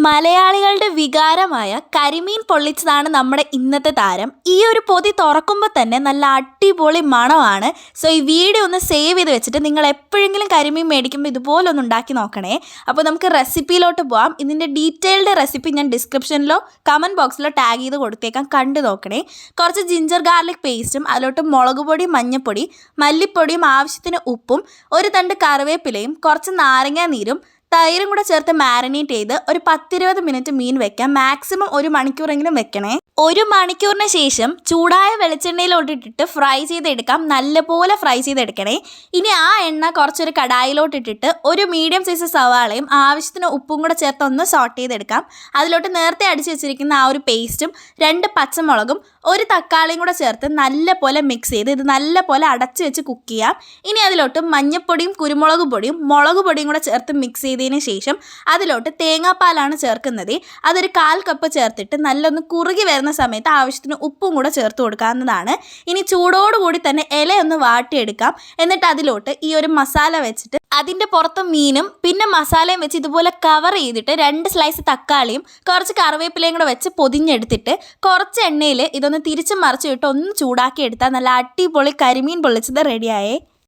മലയാളികളുടെ വികാരമായ കരിമീൻ പൊള്ളിച്ചതാണ് നമ്മുടെ ഇന്നത്തെ താരം. ഈ ഒരു പൊതി തുറക്കുമ്പോൾ തന്നെ നല്ല അടിപൊളി മണമാണ്. സോ ഈ വീഡിയോ ഒന്ന് സേവ് ചെയ്ത് വെച്ചിട്ട് നിങ്ങൾ എപ്പോഴെങ്കിലും കരിമീൻ മേടിക്കുമ്പോൾ ഇതുപോലെ ഒന്ന് ഉണ്ടാക്കി നോക്കണേ. അപ്പോൾ നമുക്ക് റെസിപ്പിയിലോട്ട് പോകാം. ഇതിൻ്റെ ഡീറ്റെയിൽഡ് റെസിപ്പി ഞാൻ ഡിസ്ക്രിപ്ഷനിലോ കമൻറ്റ് ബോക്സിലോ ടാഗ് ചെയ്ത് കൊടുത്തേക്കാം, കണ്ടു നോക്കണേ. കുറച്ച് ജിഞ്ചർ ഗാർലിക് പേസ്റ്റും അതിലോട്ട് മുളക് പൊടി, മഞ്ഞൾപ്പൊടി, മല്ലിപ്പൊടിയും, ആവശ്യത്തിന് ഉപ്പും, ഒരു തണ്ട് കറിവേപ്പിലയും, കുറച്ച് നാരങ്ങാ നീരും, തൈരും കൂടെ ചേർത്ത് മാരിനേറ്റ് ചെയ്ത് ഒരു 10-20 മിനിറ്റ് മീൻ വെക്കാം. മാക്സിമം 1 മണിക്കൂറെങ്കിലും വെക്കണേ. 1 മണിക്കൂറിന് ശേഷം ചൂടായ വെളിച്ചെണ്ണയിലോട്ടിട്ടിട്ട് ഫ്രൈ ചെയ്തെടുക്കാം. നല്ലപോലെ ഫ്രൈ ചെയ്തെടുക്കണേ. ഇനി ആ എണ്ണ കുറച്ചൊരു കടായിലോട്ടിട്ടിട്ട് ഒരു മീഡിയം സൈസ് സവാളയും ആവശ്യത്തിന് ഉപ്പും കൂടെ ചേർത്ത് ഒന്ന് സോട്ട് ചെയ്തെടുക്കാം. അതിലോട്ട് നേരത്തെ അടിച്ച് വെച്ചിരിക്കുന്ന ആ ഒരു പേസ്റ്റും 2 പച്ചമുളകും 1 തക്കാളിയും കൂടെ ചേർത്ത് നല്ലപോലെ മിക്സ് ചെയ്ത് ഇത് നല്ലപോലെ അടച്ച് വെച്ച് കുക്ക് ചെയ്യാം. ഇനി അതിലോട്ട് മഞ്ഞൾപ്പൊടിയും കുരുമുളക് പൊടിയും മുളക് പൊടിയും കൂടെ ചേർത്ത് മിക്സ് ചെയ്തതിന് ശേഷം അതിലോട്ട് തേങ്ങാപ്പാലാണ് ചേർക്കുന്നത്. അതൊരു 1/4 കപ്പ് ചേർത്തിട്ട് നല്ലൊന്ന് കുറുകി വരുന്ന സമയത്ത് ആവശ്യത്തിന് ഉപ്പും കൂടെ ചേർത്ത് കൊടുക്കാവുന്നതാണ്. ഇനി ചൂടോടുകൂടി തന്നെ ഇലയൊന്ന് വാട്ടിയെടുക്കാം. എന്നിട്ട് അതിലോട്ട് ഈ ഒരു മസാല വെച്ചിട്ട് അതിൻ്റെ പുറത്ത് മീനും പിന്നെ മസാലയും വെച്ച് ഇതുപോലെ കവർ ചെയ്തിട്ട് 2 സ്ലൈസ് തക്കാളിയും കുറച്ച് കറിവേപ്പിലയും കൂടെ വെച്ച് പൊതിഞ്ഞെടുത്തിട്ട് കുറച്ച് എണ്ണയിൽ ഇതൊന്ന് തിരിച്ചും മറിച്ചിട്ട് ഒന്ന് ചൂടാക്കി എടുത്താൽ നല്ല അടിപൊളി കരിമീൻ പൊള്ളിച്ചത് റെഡിയായേ.